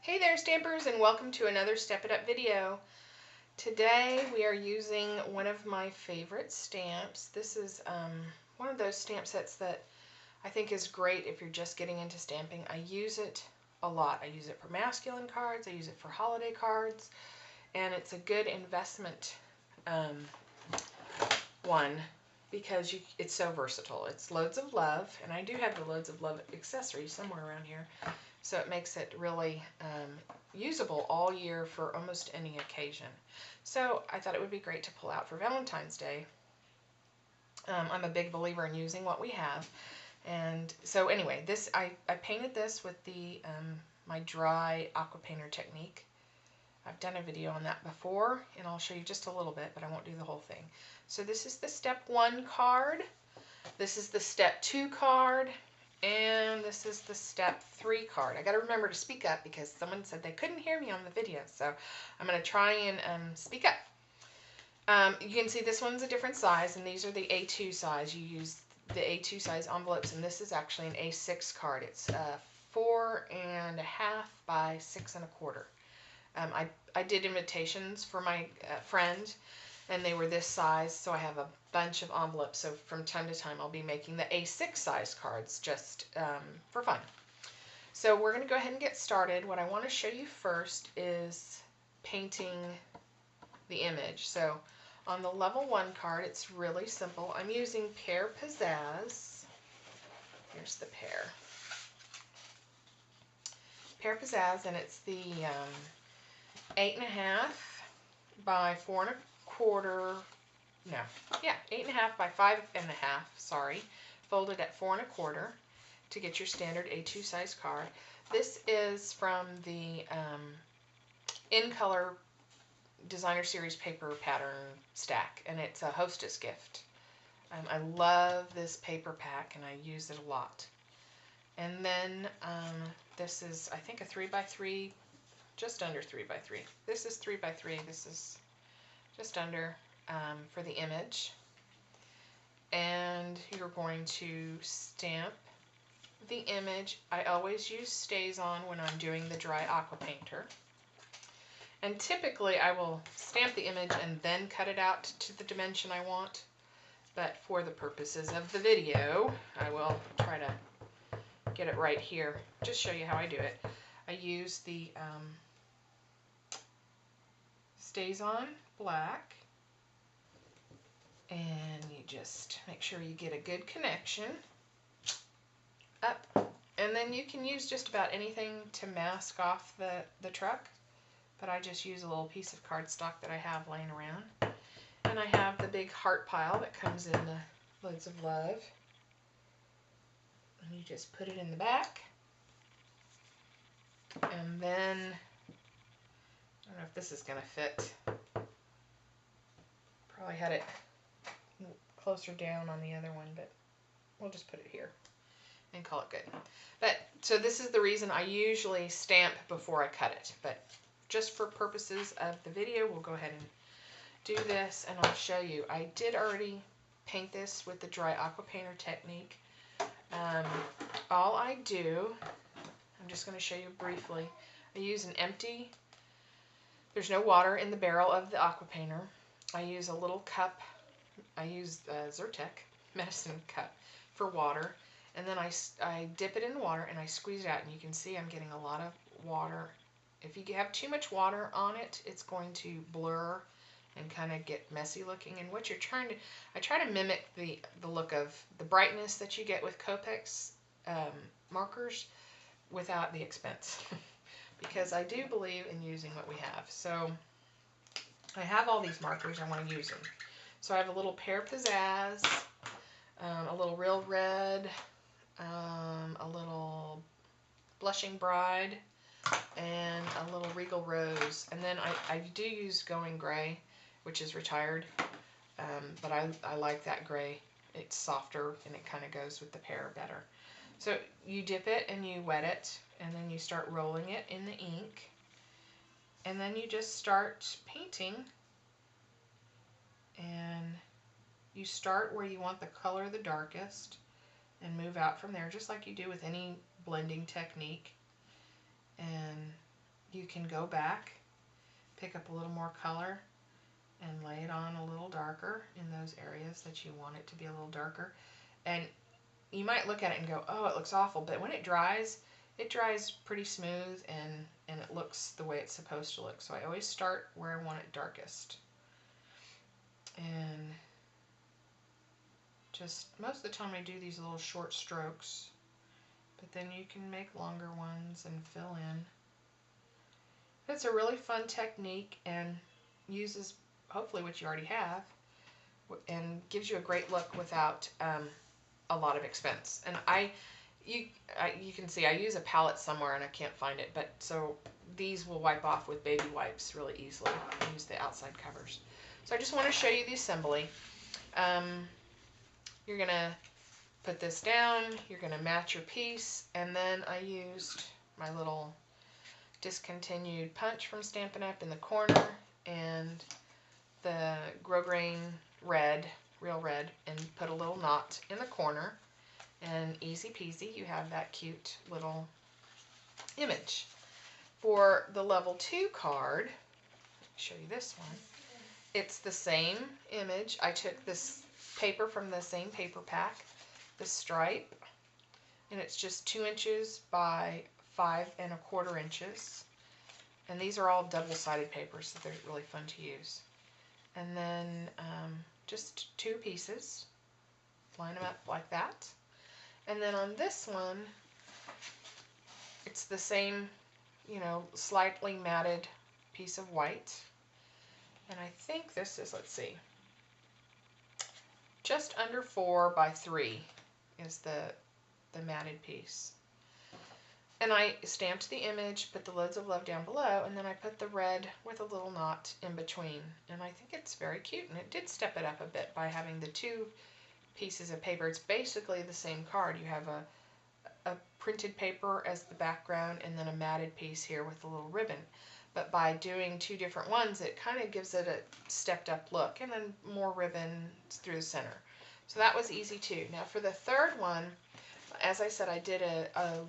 Hey there Stampers, and welcome to another Step It Up video. Today we are using one of my favorite stamps. This is one of those stamp sets that I think is great if you're just getting into stamping. I use it a lot. I use it for masculine cards, I use it for holiday cards, and it's a good investment one because it's so versatile. It's Loads of Love, and I do have the Loads of Love accessory somewhere around here. So it makes it really usable all year for almost any occasion. So I thought it would be great to pull out for Valentine's Day. I'm a big believer in using what we have. And so anyway, I painted this with the my dry aqua painter technique. I've done a video on that before, and I'll show you just a little bit, but I won't do the whole thing. So this is the step 1 card. This is the step 2 card. And this is the step 3 card. I got to remember to speak up because someone said they couldn't hear me on the video. So I'm going to try and speak up. You can see this one's a different size, and these are the A2 size. You use the A2 size envelopes, and this is actually an A6 card. It's 4.5 by 6.25. I did invitations for my friend, and they were this size, so I have a bunch of envelopes. So from time to time I'll be making the A6 size cards just for fun. So we're going to go ahead and get started. What I want to show you first is painting the image. So on the level 1 card, it's really simple. I'm using Pear Pizzazz. Here's the pear. Pear Pizzazz, and it's the 8.5 by 4.25. No, yeah, 8.5 by 5.5, sorry, folded at 4.25 to get your standard A2 size card. This is from the In Color Designer Series paper pattern stack, and it's a hostess gift. I love this paper pack, and I use it a lot. And then this is, I think, a 3x3, just under 3x3. This is 3x3. This is just under. For the image, and you're going to stamp the image. I always use StazOn when I'm doing the dry aqua painter, and typically I will stamp the image and then cut it out to the dimension I want, but for the purposes of the video I will try to get it right here. Just show you how I do it. I use the StazOn black, and you just make sure you get a good connection up, and then you can use just about anything to mask off the truck, but I just use a little piece of cardstock that I have laying around, and I have the big heart pile that comes in the Loads of Love, and you just put it in the back, and then I don't know if this is going to fit. Probably had it closer down on the other one, but we'll just put it here and call it good. But so this is the reason I usually stamp before I cut it, but just for purposes of the video we'll go ahead and do this, and I'll show you. I did already paint this with the dry aqua painter technique. All I do, I'm just going to show you briefly, I use an empty, there's no water in the barrel of the aqua painter. I use a little cup. I use Zyrtec medicine cup for water, and then I dip it in the water and I squeeze it out, and you can see I'm getting a lot of water. If you have too much water on it, it's going to blur and kind of get messy looking. And what you're trying to, I try to mimic the look of the brightness that you get with Copics markers without the expense because I do believe in using what we have. So I have all these markers, I want to use them. So I have a little Pear Pizzazz, a little Real Red, a little Blushing Bride, and a little Regal Rose. And then I do use Going Gray, which is retired, but I like that gray. It's softer and it kind of goes with the pear better. So you dip it and you wet it, and then you start rolling it in the ink, and then you just start painting. And you start where you want the color the darkest and move out from there, just like you do with any blending technique. And you can go back, pick up a little more color, and lay it on a little darker in those areas that you want it to be a little darker. And you might look at it and go, oh, it looks awful, but when it dries pretty smooth, and it looks the way it's supposed to look. So I always start where I want it darkest. And just most of the time I do these little short strokes, but then you can make longer ones and fill in. It's a really fun technique and uses hopefully what you already have and gives you a great look without a lot of expense. And you can see I use a palette somewhere and I can't find it, but so these will wipe off with baby wipes really easily. I use the outside covers. So I just want to show you the assembly. You're going to put this down, you're going to match your piece, and then I used my little discontinued punch from Stampin' Up! In the corner and the grosgrain red, real red, and put a little knot in the corner, and easy peasy, you have that cute little image. For the level 2 card, let me show you this one. It's the same image. I took this paper from the same paper pack, the stripe, and it's just 2 inches by 5 1/4 inches. And these are all double-sided papers, so they're really fun to use. And then just 2 pieces, line them up like that. And then on this one, it's the same, you know, slightly matted piece of white. And I think this is, let's see, just under 4 by 3 is the matted piece. And I stamped the image, put the Loads of Love down below, and then I put the red with a little knot in between. And I think it's very cute, and it did step it up a bit by having the 2 pieces of paper. It's basically the same card. You have a printed paper as the background and then a matted piece here with a little ribbon. But by doing 2 different ones, it kind of gives it a stepped up look, and then more ribbon through the center. So that was easy too. Now for the third one, as I said, I did a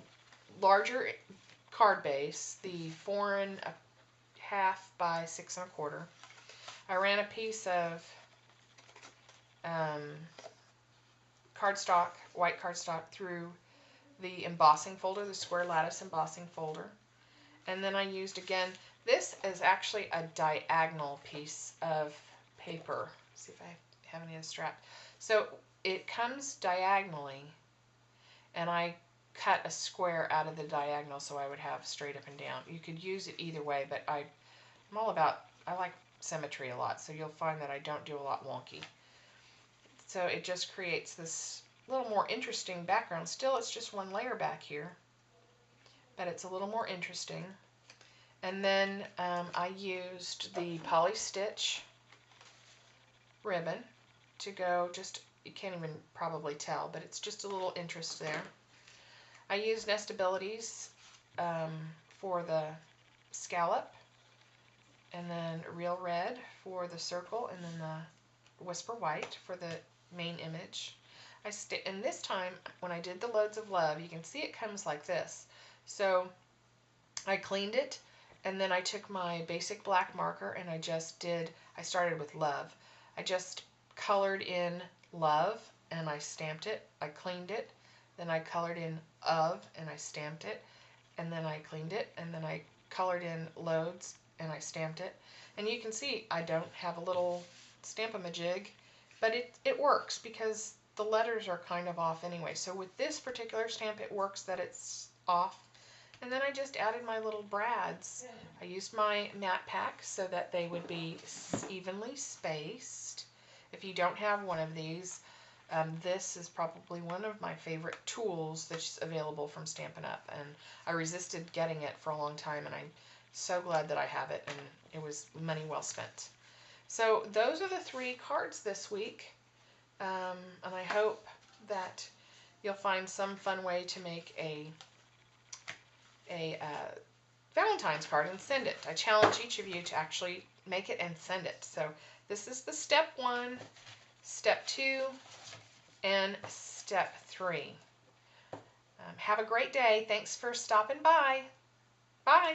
larger card base, the 4 1/2 by 6 1/4. I ran a piece of cardstock, white cardstock, through the embossing folder, the square lattice embossing folder. And then I used, again, this is actually a diagonal piece of paper. Let's see if I have any of the strap. So it comes diagonally, and I cut a square out of the diagonal so I would have straight up and down. You could use it either way, but I like symmetry a lot, so you'll find that I don't do a lot wonky. So it just creates this little more interesting background. Still, it's just 1 layer back here, but it's a little more interesting. And then I used the poly stitch ribbon to go just, you can't even probably tell, but it's just a little interest there. I used Nestabilities for the scallop, and then Real Red for the circle, and then the Whisper White for the main image. And this time, when I did the Loads of Love, you can see it comes like this. So I cleaned it, and then I took my basic black marker and I started with Love. I just colored in Love and I stamped it. I cleaned it. Then I colored in Of and I stamped it. And then I cleaned it. And then I colored in Loads and I stamped it. And you can see I don't have a little stamp-a-majig, but it works because the letters are kind of off anyway. So with this particular stamp, it works that it's off. And then I just added my little brads. I used my matte pack so that they would be evenly spaced. If you don't have one of these, this is probably one of my favorite tools that's available from Stampin' Up! And I resisted getting it for a long time, and I'm so glad that I have it, and it was money well spent. So those are the 3 cards this week, and I hope that you'll find some fun way to make a Valentine's card and send it. I challenge each of you to actually make it and send it. So this is the step 1, step 2, and step 3. Have a great day. Thanks for stopping by. Bye.